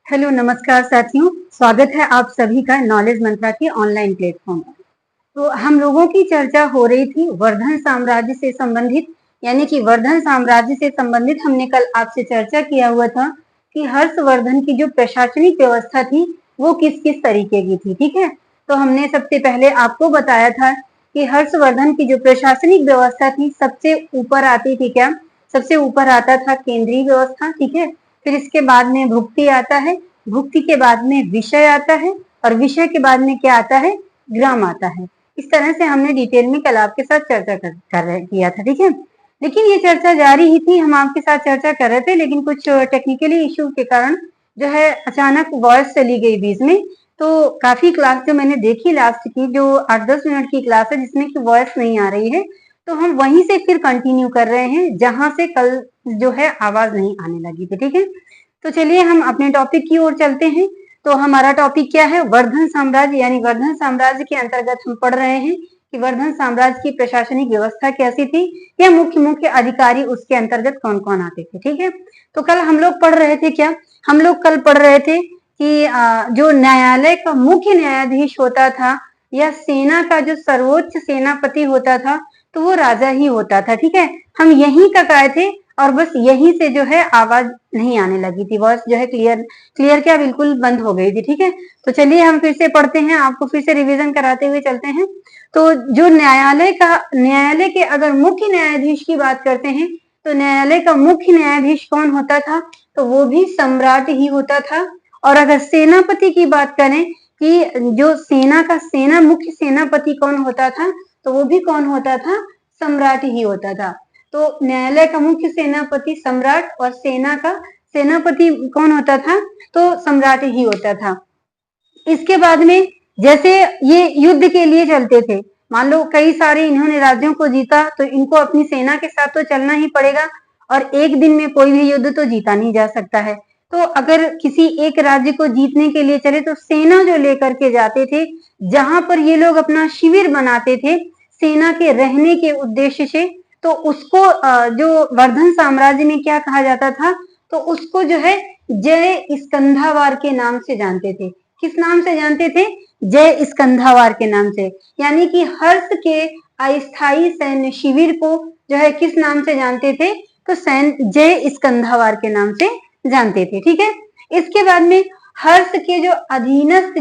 Hello, नमस्कार साथियों। स्वागत है आप सभी का नॉलेज मंत्रा के ऑनलाइन प्लेटफॉर्म पर। तो हम लोगों की चर्चा हो रही थी वर्धन साम्राज्य से संबंधित, यानी कि वर्धन साम्राज्य से संबंधित हमने कल आपसे चर्चा किया हुआ था कि हर्षवर्धन की जो प्रशासनिक व्यवस्था थी वो किस किस तरीके की थी। ठीक है, तो हमने सबसे पहले आपको बताया था कि हर्षवर्धन की जो प्रशासनिक व्यवस्था थी सबसे ऊपर आती थी क्या, सबसे ऊपर आता था केंद्रीय व्यवस्था। ठीक है, फिर इसके बाद में भुक्ति आता है, भुक्ति के बाद में विषय आता है और विषय के बाद में क्या आता है, ग्राम आता है। इस तरह से हमने डिटेल में कल आपके साथ चर्चा किया था। ठीक है, लेकिन ये चर्चा जारी ही थी, हम आपके साथ चर्चा कर रहे थे, लेकिन कुछ टेक्निकली इश्यू के कारण जो है अचानक वॉइस चली गई बीच में। तो काफी क्लास जो मैंने देखी लास्ट की, जो 8-10 मिनट की क्लास है जिसमें कि वॉइस नहीं आ रही है, तो हम वहीं से फिर कंटिन्यू कर रहे हैं जहां से कल जो है आवाज नहीं आने लगी थी। ठीक है, तो चलिए हम अपने टॉपिक की ओर चलते हैं। तो हमारा टॉपिक क्या है, वर्धन साम्राज्य, यानी वर्धन साम्राज्य के अंतर्गत हम पढ़ रहे हैं कि वर्धन साम्राज्य की प्रशासनिक व्यवस्था कैसी थी या मुख्य मुख्य अधिकारी उसके अंतर्गत कौन कौन आते थे। ठीक है, तो कल हम लोग पढ़ रहे थे क्या, हम लोग कल पढ़ रहे थे कि जो न्यायालय का मुख्य न्यायाधीश होता था या सेना का जो सर्वोच्च सेनापति होता था तो वो राजा ही होता था। ठीक है, हम यहीं तक आए थे और बस यहीं से जो है आवाज नहीं आने लगी थी, वॉइस जो है क्लियर क्या बिल्कुल बंद हो गई थी। ठीक है, तो चलिए हम फिर से पढ़ते हैं, आपको फिर से रिवीजन कराते हुए चलते हैं। तो जो न्यायालय के अगर मुख्य न्यायाधीश की बात करते हैं तो न्यायालय का मुख्य न्यायाधीश कौन होता था, तो वो भी सम्राट ही होता था। और अगर सेनापति की बात करें कि जो सेना का मुख्य सेनापति कौन होता था, तो वो भी कौन होता था, सम्राट ही होता था। तो न्यायालय का मुख्य सेनापति सम्राट और सेना का सेनापति कौन होता था, तो सम्राट ही होता था। इसके बाद में जैसे ये युद्ध के लिए चलते थे, मान लो कई सारे इन्होंने राज्यों को जीता तो इनको अपनी सेना के साथ तो चलना ही पड़ेगा और एक दिन में कोई भी युद्ध तो जीता नहीं जा सकता है। तो अगर किसी एक राज्य को जीतने के लिए चले तो सेना जो लेकर के जाते थे, जहां पर ये लोग अपना शिविर बनाते थे सेना के रहने के उद्देश्य से, तो उसको जो वर्धन साम्राज्य में क्या कहा जाता था, तो उसको जो है जय स्कंधावार के नाम से जानते थे। किस नाम से जानते थे, जय स्कंधावार के नाम से। यानी कि हर्ष के अस्थायी सैन्य शिविर को जो है किस नाम से जानते थे, तो जय स्कंधावार के नाम से जानते थे। ठीक है, इसके बाद में हर्ष के जो अधीनस्थ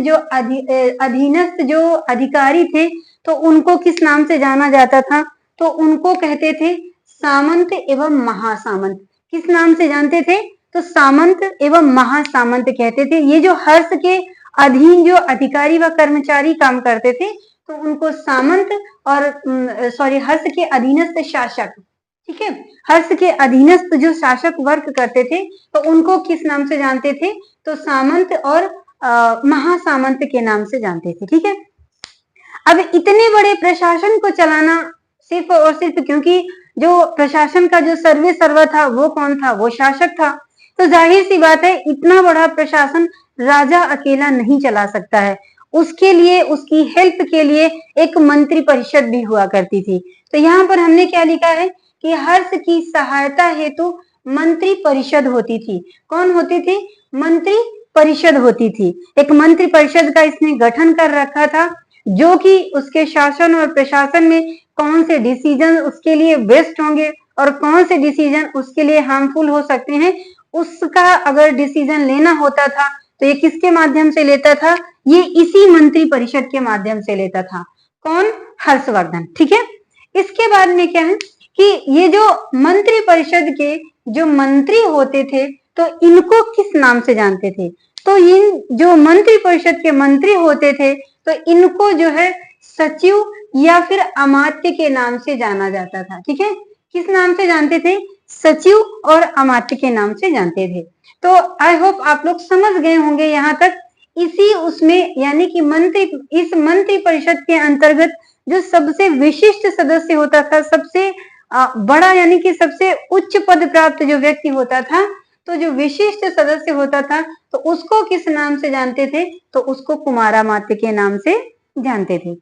जो अधिकारी थे तो उनको किस नाम से जाना जाता था, तो उनको कहते थे सामंत एवं महासामंत। किस नाम से जानते थे, तो सामंत एवं महासामंत कहते थे। ये जो हर्ष के अधीन जो अधिकारी व कर्मचारी काम करते थे तो उनको सामंत और हर्ष के अधीनस्थ शासक, ठीक है, हर्ष के अधीनस्थ जो शासक वर्ग करते थे तो उनको किस नाम से जानते थे, तो सामंत और महासामंत के नाम से जानते थे। ठीक है, अब इतने बड़े प्रशासन को चलाना सिर्फ और सिर्फ क्योंकि जो प्रशासन का जो सर्वे सर्वा था वो कौन था, वो शासक था। तो जाहिर सी बात है इतना बड़ा प्रशासन राजा अकेला नहीं चला सकता है, उसके लिए उसकी हेल्प के लिए एक मंत्री परिषद भी हुआ करती थी। तो यहाँ पर हमने क्या लिखा है कि हर्ष की सहायता हेतु मंत्री परिषद होती थी। कौन होती थी, मंत्री परिषद होती थी। एक मंत्री परिषद का इसने गठन कर रखा था जो कि उसके शासन और प्रशासन में कौन से डिसीजन उसके लिए बेस्ट होंगे और कौन से डिसीजन उसके लिए हार्मफुल हो सकते हैं, उसका अगर डिसीजन लेना होता था तो ये किसके माध्यम से लेता था, ये इसी मंत्री परिषद के माध्यम से लेता था। कौन, हर्षवर्धन। ठीक है, इसके बाद में क्या है कि ये जो मंत्री परिषद के जो मंत्री होते थे तो इनको किस नाम से जानते थे, तो इन जो मंत्री परिषद के मंत्री होते थे तो इनको जो है सचिव या फिर अमात्य के नाम से जाना जाता था। ठीक है, किस नाम से जानते थे, सचिव और अमात्य के नाम से जानते थे। तो आई होप आप लोग समझ गए होंगे यहाँ तक। इसी उसमें यानी कि इस मंत्री परिषद के अंतर्गत जो सबसे विशिष्ट सदस्य होता था, सबसे बड़ा यानी कि सबसे उच्च पद प्राप्त जो व्यक्ति होता था, तो जो विशिष्ट सदस्य होता था तो उसको किस नाम से जानते थे, तो उसको कुमारामात्य के नाम से जानते थे।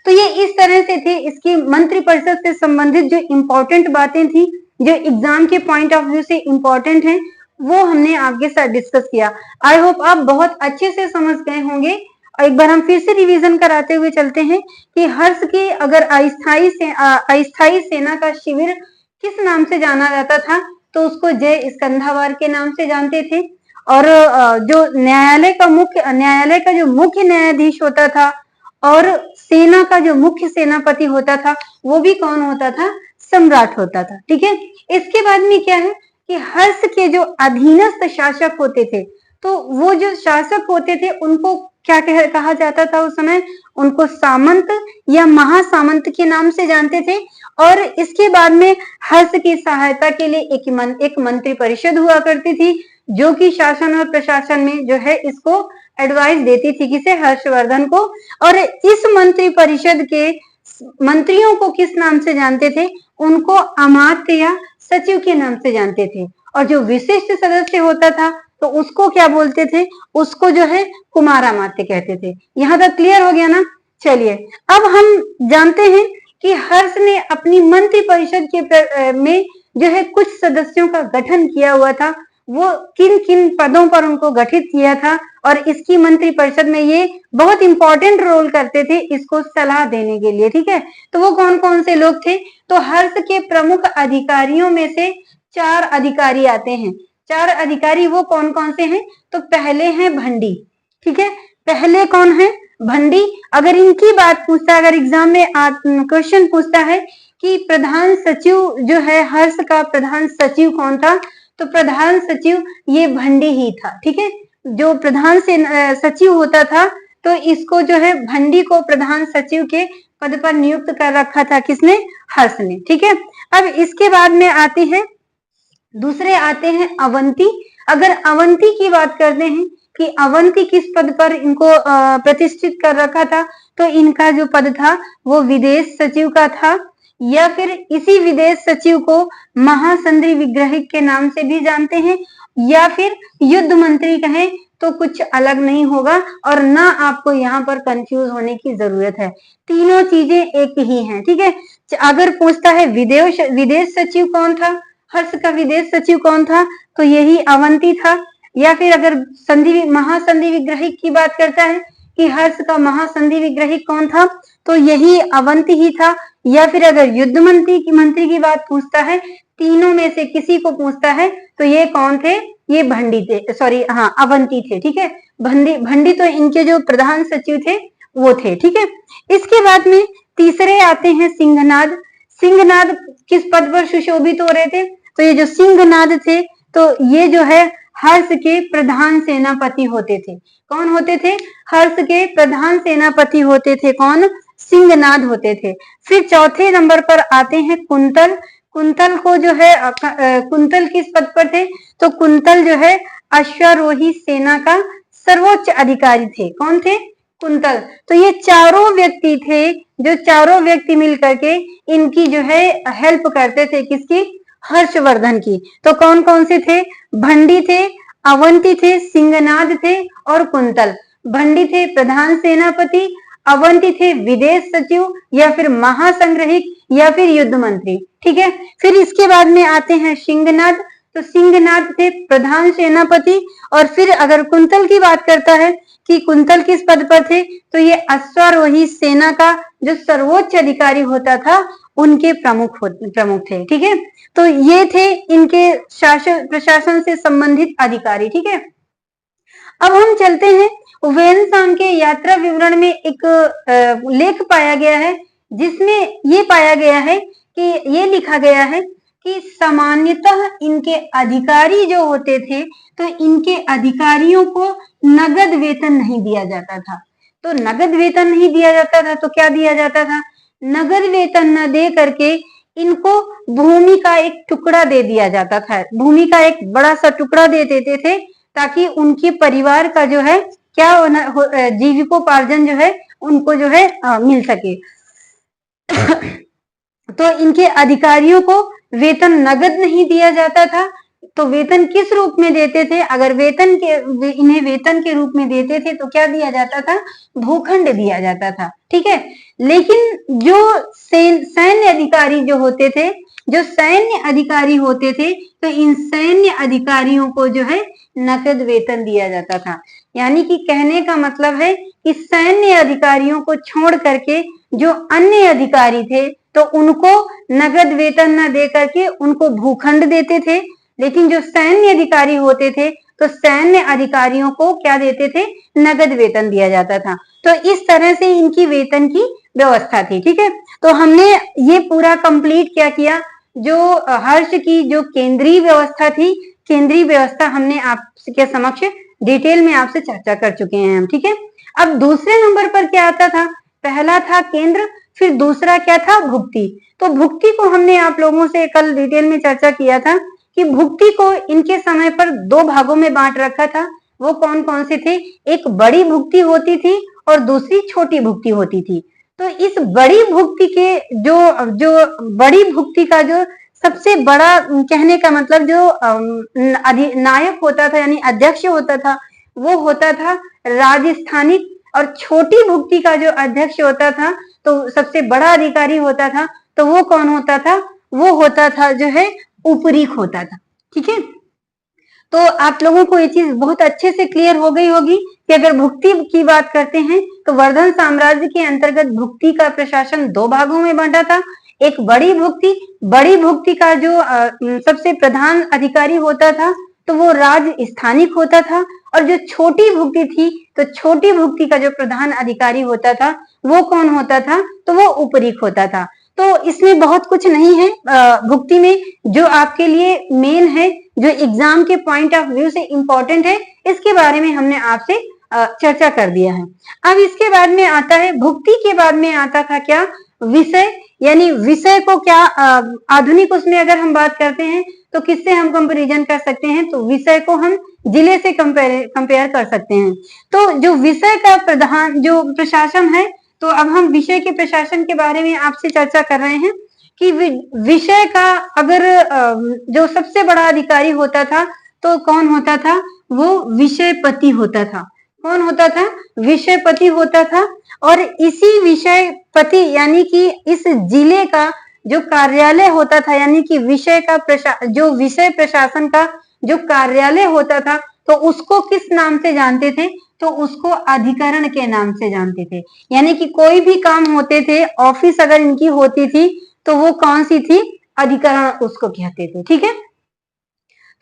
तो ये इस तरह से थे, इसकी मंत्री परिषद से संबंधित जो इंपॉर्टेंट बातें थी जो एग्जाम के पॉइंट ऑफ व्यू से इम्पोर्टेंट है, वो हमने आपके साथ डिस्कस किया। आई होप आप बहुत अच्छे से समझ गए होंगे। एक बार हम फिर से रिवीजन कराते हुए चलते हैं कि हर्ष की अगर अस्थायी सेना का शिविर किस नाम से जाना जाता था, तो उसको जय स्कंधावर के नाम से जानते थे। और जो न्यायालय का जो मुख्य न्यायाधीश होता था और सेना का जो मुख्य सेनापति होता था, वो भी कौन होता था? सम्राट होता था। ठीक है, इसके बाद में क्या है कि हर्ष के जो अधीनस्थ शासक होते थे, तो वो जो शासक होते थे उनको क्या कहा जाता था उस समय? उनको सामंत या महासामंत के नाम से जानते थे। और इसके बाद में हर्ष की सहायता के लिए एक मंत्री परिषद हुआ करती थी, जो कि शासन और प्रशासन में जो है इसको एडवाइस देती थी, किसे? हर्षवर्धन को। और इस मंत्री परिषद के मंत्रियों को किस नाम से जानते थे? उनको अमात्य या सचिव के नाम से जानते थे। और जो विशिष्ट सदस्य होता था तो उसको क्या बोलते थे? उसको जो है कुमारामात्य कहते थे। यहाँ तक क्लियर हो गया ना? चलिए, अब हम जानते हैं कि हर्ष ने अपनी मंत्री परिषद के में जो है कुछ सदस्यों का गठन किया हुआ था। वो किन किन पदों पर उनको गठित किया था, और इसकी मंत्री परिषद में ये बहुत इंपॉर्टेंट रोल करते थे इसको सलाह देने के लिए। ठीक है, तो वो कौन कौन से लोग थे? तो हर्ष के प्रमुख अधिकारियों में से 4 अधिकारी आते हैं। 4 अधिकारी वो कौन कौन से हैं? तो पहले हैं भंडी। ठीक है, पहले कौन है? भंडी। अगर इनकी बात पूछता है, अगर एग्जाम में क्वेश्चन पूछता है कि प्रधान सचिव जो है, हर्ष का प्रधान सचिव कौन था, तो प्रधान सचिव ये भंडी ही था। ठीक है, जो प्रधान से सचिव होता था, तो इसको जो है भंडी को प्रधान सचिव के पद पर नियुक्त कर रखा था। किसने? हर्ष ने। ठीक है, अब इसके बाद में आते हैं दूसरे आते हैं अवंती। अगर अवंती की बात करते हैं कि अवंती किस पद पर इनको प्रतिष्ठित कर रखा था, तो इनका जो पद था वो विदेश सचिव का था, या फिर इसी विदेश सचिव को महासंधि विग्रहिक के नाम से भी जानते हैं, या फिर युद्ध मंत्री कहें तो कुछ अलग नहीं होगा, और ना आपको यहाँ पर कंफ्यूज होने की जरूरत है। तीनों चीजें एक ही हैं। ठीक है, अगर पूछता है विदेश सचिव कौन था, हर्ष का विदेश सचिव कौन था, तो यही अवंती था। या फिर अगर महासंधि विग्रहिक की बात करता है कि हर्ष का महासंधि विग्रहिक कौन था, तो यही अवंती ही था। या फिर अगर युद्ध मंत्री की बात पूछता है, तीनों में से किसी को पूछता है, तो ये कौन थे? ये भंडी थे, सॉरी हाँ अवंती थे। ठीक है, भंडी तो इनके जो प्रधान सचिव थे वो थे। ठीक है, इसके बाद में तीसरे आते हैं सिंहनाद। सिंहनाद किस पद पर सुशोभित हो रहे थे? तो ये जो सिंहनाद थे, तो ये जो है हर्ष के प्रधान सेनापति होते थे। कौन होते थे? हर्ष के प्रधान सेनापति होते थे। कौन? सिंहनाद होते थे। फिर चौथे नंबर पर आते हैं कुंतल। कुंतल को जो है कुंतल किस पद पर थे? तो कुंतल जो है अश्वारोही सेना का सर्वोच्च अधिकारी थे। कौन थे? कुंतल। तो ये चारों व्यक्ति थे, जो चारों व्यक्ति मिलकर के इनकी जो है हेल्प करते थे। किसकी? हर्षवर्धन की। तो कौन कौन से थे? भंडी थे, अवंती थे, सिंहनाद थे और कुंतल। भंडी थे प्रधान सेनापति, अवंती थे विदेश सचिव, या फिर महासंग्रहिक, या फिर युद्ध मंत्री। ठीक है, फिर इसके बाद में आते हैं सिंहनाद। तो सिंहनाद थे प्रधान सेनापति। और फिर अगर कुंतल की बात करता है कि कुंतल किस पद पर थे, तो ये अश्वारोही सेना का जो सर्वोच्च अधिकारी होता था उनके प्रमुख थे। ठीक है, तो ये थे इनके शासन प्रशासन से संबंधित अधिकारी। ठीक है, अब हम चलते हैं वेनसांग के यात्रा विवरण में एक लेख पाया गया है, जिसमें ये पाया गया है कि ये लिखा गया है कि सामान्यतः इनके अधिकारी जो होते थे, तो इनके अधिकारियों को नगद वेतन नहीं दिया जाता था। तो नगद वेतन नहीं दिया जाता था तो क्या दिया जाता था? नगद वेतन न दे करके इनको भूमि का एक टुकड़ा दे दिया जाता था। भूमि का एक बड़ा सा टुकड़ा दे देते थे, ताकि उनके परिवार का जो है क्या जीविकोपार्जन जो है उनको जो है मिल सके। तो इनके अधिकारियों को वेतन नगद नहीं दिया जाता था। तो वेतन किस रूप में देते थे? अगर इन्हें वेतन के रूप में देते थे तो क्या दिया जाता था? भूखंड दिया जाता था। ठीक है, लेकिन जो सैन्य अधिकारी जो होते थे, जो सैन्य अधिकारी होते थे तो इन सैन्य अधिकारियों को जो है नकद वेतन दिया जाता था। यानी कि कहने का मतलब है कि सैन्य अधिकारियों को छोड़ करके जो अन्य अधिकारी थे तो उनको नगद वेतन न दे करके उनको भूखंड देते थे, लेकिन जो सैन्य अधिकारी होते थे तो सैन्य अधिकारियों को क्या देते थे, नगद वेतन दिया जाता था। तो इस तरह से इनकी वेतन की व्यवस्था थी। ठीक है, तो हमने ये पूरा कंप्लीट क्या किया, जो हर्ष की जो केंद्रीय व्यवस्था थी, केंद्रीय व्यवस्था हमने आपके समक्ष डिटेल में आपसे चर्चा कर चुके हैं हम। ठीक है, अब दूसरे नंबर पर क्या आता था, पहला था केंद्र, फिर दूसरा क्या था, भुक्ति। तो भुक्ति को हमने आप लोगों से कल डिटेल में चर्चा किया था कि भुक्ति को इनके समय पर दो भागों में बांट रखा था। वो कौन कौन से थे, एक बड़ी भुक्ति होती थी और दूसरी छोटी भुक्ति होती थी। तो इस बड़ी भुक्ति के जो बड़ी भुक्ति का जो सबसे बड़ा कहने का मतलब जो नायक होता था यानी अध्यक्ष होता था वो होता था राजस्थानिक, और छोटी भुक्ति का जो अध्यक्ष होता था तो सबसे बड़ा अधिकारी होता था तो वो कौन होता था, वो होता था जो है उपरीक होता था। ठीक है, तो आप लोगों को ये चीज बहुत अच्छे से क्लियर हो गई होगी कि अगर भुक्ति की बात करते हैं तो वर्धन साम्राज्य के अंतर्गत भुक्ति का प्रशासन दो भागों में बांटा था। एक बड़ी भुक्ति का जो सबसे प्रधान अधिकारी होता था तो वो राजस्थानिक होता था, और जो छोटी भुक्ति थी तो छोटी भुक्ति का जो प्रधान अधिकारी होता था वो कौन होता था, तो वो उपरीक होता था। तो इसमें बहुत कुछ नहीं है भुक्ति में, जो आपके लिए मेन है, जो एग्जाम के पॉइंट ऑफ व्यू से इंपॉर्टेंट है, इसके बारे में हमने आपसे चर्चा कर दिया है। अब इसके बाद में आता है, भुक्ति के बाद में आता था क्या, विषय। यानी विषय को क्या आधुनिक उसमें अगर हम बात करते हैं तो किससे हम कंपैरिजन कर सकते हैं, तो विषय को हम जिले से कंपेयर कर सकते हैं। तो जो विषय का प्रधान जो प्रशासन है, तो अब हम विषय के प्रशासन के बारे में आपसे चर्चा कर रहे हैं कि विषय का अगर जो सबसे बड़ा अधिकारी होता था तो कौन होता था, वो विषयपति होता था। कौन होता था, विषयपति होता था। और इसी विषयपति यानी कि इस जिले का जो कार्यालय होता था, यानी कि विषय प्रशासन का जो कार्यालय होता था तो उसको किस नाम से जानते थे, तो उसको अधिकरण के नाम से जानते थे। यानी कि कोई भी काम होते थे, ऑफिस अगर इनकी होती थी तो वो कौन सी थी, अधिकरण उसको कहते थे। ठीक है,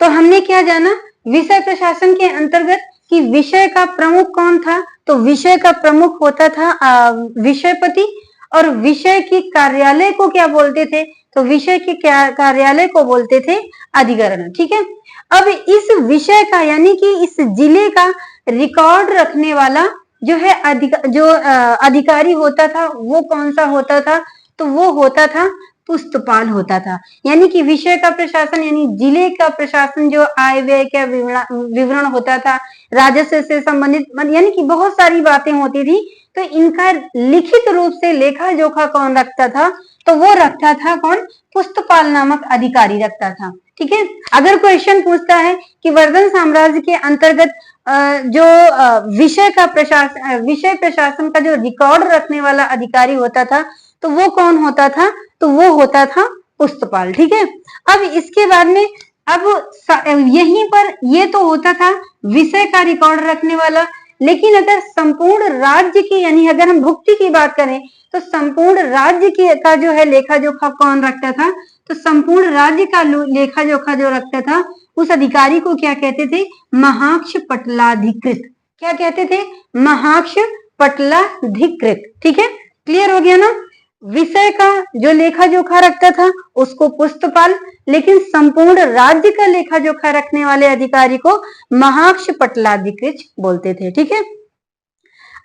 तो हमने क्या जाना विषय प्रशासन के अंतर्गत कि विषय का प्रमुख कौन था, तो विषय का प्रमुख होता था विषयपति, और विषय की कार्यालय को क्या बोलते थे, तो विषय के कार्यालय को बोलते थे अधिकरण। ठीक है, अब इस विषय का यानी कि इस जिले का रिकॉर्ड रखने वाला जो है अधिकारी होता था वो कौन सा होता था, तो वो होता था पुस्तपाल होता था। यानी कि विषय का प्रशासन यानी जिले का प्रशासन जो आय व्यय का विवरण होता था, राजस्व से संबंधित यानी कि बहुत सारी बातें होती थी, तो इनका लिखित रूप से लेखा जोखा कौन रखता था, तो वो रखता था कौन, पुस्तपाल नामक अधिकारी रखता था। ठीक है, अगर क्वेश्चन पूछता है कि वर्धन साम्राज्य के अंतर्गत जो विषय प्रशासन का जो रिकॉर्ड रखने वाला अधिकारी होता था तो वो कौन होता था, तो वो होता था पुस्तपाल। ठीक है, अब इसके बाद में अब यहीं पर ये तो होता था विषय का रिकॉर्ड रखने वाला, लेकिन अगर संपूर्ण राज्य की यानी अगर हम भुक्ति की बात करें तो संपूर्ण राज्य का जो है लेखा जोखा कौन रखता था, तो संपूर्ण राज्य का लेखा जोखा जो रखता था उस अधिकारी को क्या कहते थे, महाक्ष पटलाधिकृत। क्या कहते थे, महाक्ष पटलाधिकृत। ठीक है, क्लियर हो गया ना। विषय का जो लेखा जोखा रखता था उसको पुस्तपाल, लेकिन संपूर्ण राज्य का लेखा जोखा रखने वाले अधिकारी को महाक्ष पटलाधिकृत बोलते थे। ठीक है,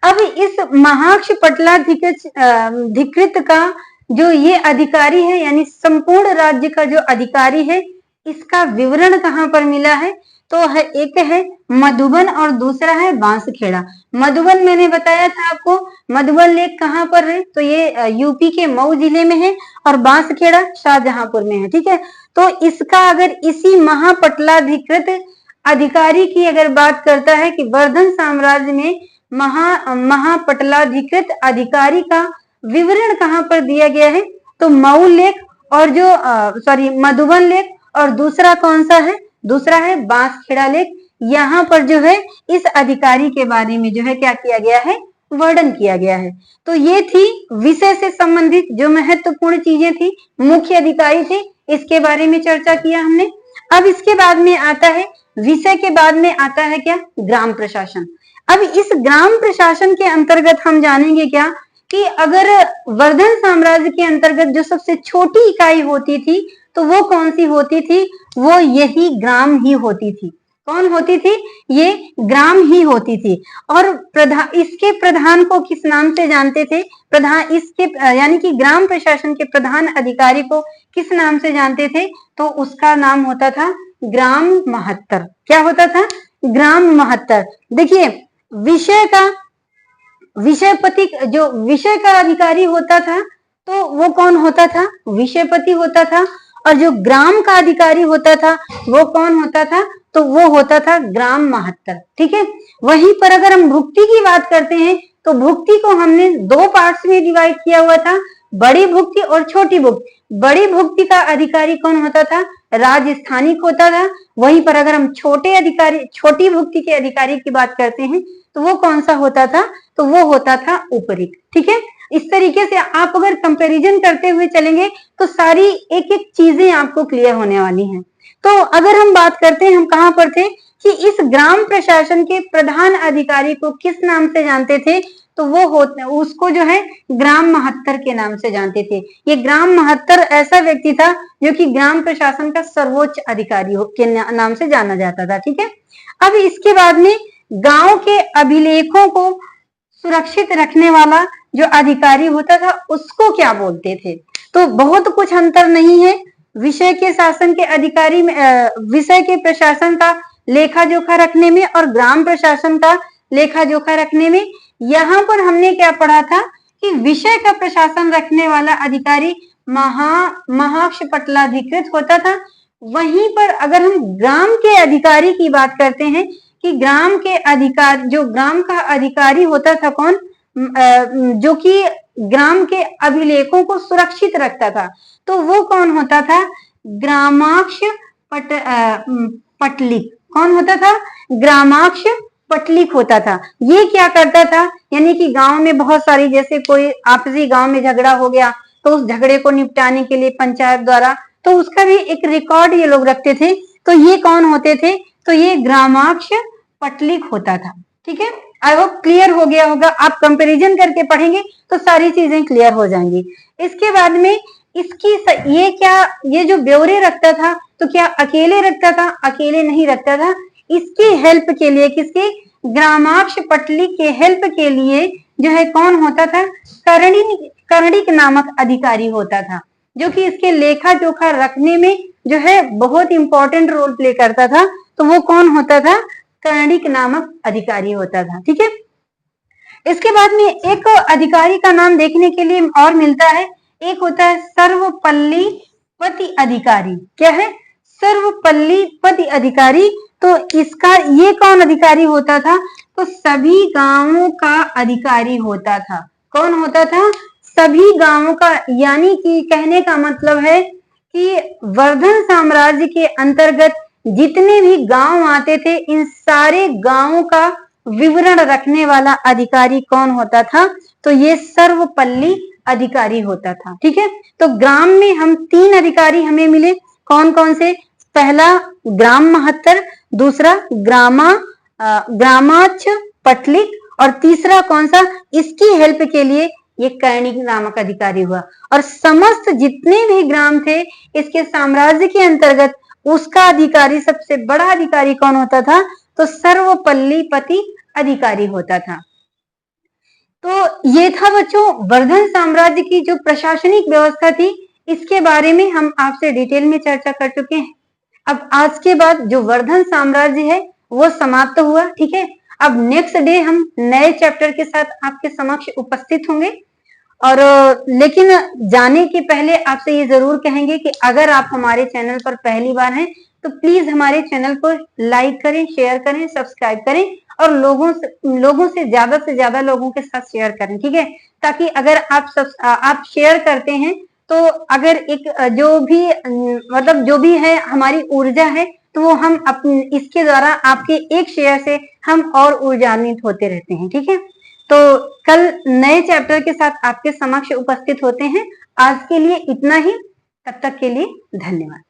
अब इस महाक्ष पटलाधिकृत का जो ये अधिकारी है यानी संपूर्ण राज्य का जो अधिकारी है, इसका विवरण कहाँ पर मिला है, तो है एक है मधुबन और दूसरा है बांसखेड़ा। मधुबन मैंने बताया था आपको, मधुबन लेक कहाँ पर है, तो ये यूपी के मऊ जिले में है, और बांसखेड़ा शाहजहांपुर में है। ठीक है, तो इसका अगर इसी महापटलाधिकृत अधिकारी की अगर बात करता है कि वर्धन साम्राज्य में महापटलाधिकृत अधिकारी का विवरण कहाँ पर दिया गया है, तो मऊ लेक और जो मधुबन लेक, और दूसरा कौन सा है, दूसरा है बांसखेड़ा लेक। यहाँ पर जो है इस अधिकारी के बारे में जो है क्या किया गया है, वर्णन किया गया है। तो ये थी विषय से संबंधित जो महत्वपूर्ण चीजें थी, मुख्य अधिकारी थे, इसके बारे में चर्चा किया हमने। अब इसके बाद में आता है, विषय के बाद में आता है क्या, ग्राम प्रशासन। अब इस ग्राम प्रशासन के अंतर्गत हम जानेंगे क्या कि अगर वर्धन साम्राज्य के अंतर्गत जो सबसे छोटी इकाई होती थी तो वो कौन सी होती थी, वो यही ग्राम ही होती थी। कौन होती थी, ये ग्राम ही होती थी। और इसके प्रधान को किस नाम से जानते थे, प्रधान इसके यानी कि ग्राम प्रशासन के प्रधान अधिकारी को किस नाम से जानते थे, तो उसका नाम होता था ग्राम महत्तर। क्या होता था, ग्राम महत्तर। देखिए विषयपति, जो विषय का अधिकारी होता था तो वो कौन होता था, विषयपति होता था। और जो ग्राम का अधिकारी होता था वो कौन होता था, तो वो होता था ग्राम महत्तर। ठीक है। वहीं पर अगर हम भुक्ति की बात करते हैं तो भुक्ति को हमने दो पार्ट्स में डिवाइड किया हुआ था, बड़ी भुक्ति और छोटी भुक्ति। बड़ी भुक्ति का अधिकारी कौन होता था, राजस्थानिक होता था। वहीं पर अगर हम छोटी भुक्ति के अधिकारी की बात करते हैं तो वो कौन सा होता था, तो वो होता था उपरिक। ठीक है। इस तरीके से आप अगर कंपैरिजन करते हुए चलेंगे तो सारी एक एक चीजें आपको क्लियर होने वाली हैं। तो अगर हम बात करते हैं, हम कहां पर थे कि इस ग्राम प्रशासन के प्रधान अधिकारी को किस नाम से जानते थे, तो वो उसको जो है ग्राम महत्तर के नाम से जानते थे। ये ग्राम महत्तर ऐसा व्यक्ति था जो कि ग्राम प्रशासन का सर्वोच्च अधिकारी के नाम से जाना जाता था। ठीक है। अब इसके बाद में गांव के अभिलेखों को सुरक्षित रखने वाला जो अधिकारी होता था उसको क्या बोलते थे, तो बहुत कुछ अंतर नहीं है विषय के शासन के अधिकारी में, विषय के प्रशासन का लेखा जोखा रखने में और ग्राम प्रशासन का लेखा जोखा रखने में। यहाँ पर हमने क्या पढ़ा था कि विषय का प्रशासन रखने वाला अधिकारी महाक्षपटलाधिकृत होता था। वहीं पर अगर हम ग्राम के अधिकारी की बात करते हैं कि ग्राम के अधिकार, जो ग्राम का अधिकारी होता था कौन, जो कि ग्राम के अभिलेखों को सुरक्षित रखता था, तो वो कौन होता था, ग्रामाक्ष पटलिक। कौन होता था, ग्रामाक्ष पटलिक होता था। ये क्या करता था, यानी कि गांव में बहुत सारी, जैसे कोई आपसी गांव में झगड़ा हो गया तो उस झगड़े को निपटाने के लिए पंचायत द्वारा, तो उसका भी एक रिकॉर्ड ये लोग रखते थे। तो ये कौन होते थे, तो ये ग्रामाक्ष पटलिक होता था। ठीक है। आई होप क्लियर हो गया होगा। आप कंपैरिजन करके पढ़ेंगे तो सारी चीजें क्लियर हो जाएंगी। इसके बाद में ये जो ब्यौरे रखता था, तो क्या अकेले रखता था, अकेले नहीं रखता था। इसकी हेल्प के लिए, किसके, ग्रामाक्ष पटलिक के हेल्प के लिए जो है कौन होता था, कर्णिक नामक अधिकारी होता था, जो कि इसके लेखा जोखा रखने में जो है बहुत इंपॉर्टेंट रोल प्ले करता था। तो वो कौन होता था, कर्णिक नामक अधिकारी होता था। ठीक है। इसके बाद में एक अधिकारी का नाम देखने के लिए और मिलता है, एक होता है सर्वपल्ली पति अधिकारी। क्या है, सर्वपल्ली पति अधिकारी। तो इसका ये कौन अधिकारी होता था, तो सभी गांवों का अधिकारी होता था। कौन होता था, सभी गांवों का। यानी कि कहने का मतलब है कि वर्धन साम्राज्य के अंतर्गत जितने भी गांव आते थे, इन सारे गांवों का विवरण रखने वाला अधिकारी कौन होता था, तो ये सर्वपल्ली अधिकारी होता था। ठीक है। तो ग्राम में हम 3 अधिकारी हमें मिले, कौन कौन से, पहला ग्राम महत्तर, दूसरा ग्रामाक्ष पटलिक, और तीसरा कौन सा, इसकी हेल्प के लिए ये कर्णिक नामक अधिकारी हुआ। और समस्त जितने भी ग्राम थे इसके साम्राज्य के अंतर्गत, उसका अधिकारी, सबसे बड़ा अधिकारी कौन होता था, तो सर्वपल्ली पति अधिकारी होता था। तो ये था बच्चों वर्धन साम्राज्य की जो प्रशासनिक व्यवस्था थी, इसके बारे में हम आपसे डिटेल में चर्चा कर चुके हैं। अब आज के बाद जो वर्धन साम्राज्य है वो समाप्त हुआ। ठीक है। अब नेक्स्ट डे हम नए चैप्टर के साथ आपके समक्ष उपस्थित होंगे। और लेकिन जाने के पहले आपसे ये जरूर कहेंगे कि अगर आप हमारे चैनल पर पहली बार हैं तो प्लीज हमारे चैनल को लाइक करें, शेयर करें, सब्सक्राइब करें और लोगों से ज्यादा लोगों के साथ शेयर करें। ठीक है। ताकि अगर आप शेयर करते हैं तो अगर एक जो भी मतलब जो भी है हमारी ऊर्जा है, तो वो हम अपने इसके द्वारा आपके एक शेयर से हम और ऊर्जान्वित होते रहते हैं। ठीक है, तो कल नए चैप्टर के साथ आपके समक्ष उपस्थित होते हैं। आज के लिए इतना ही, तब तक के लिए धन्यवाद।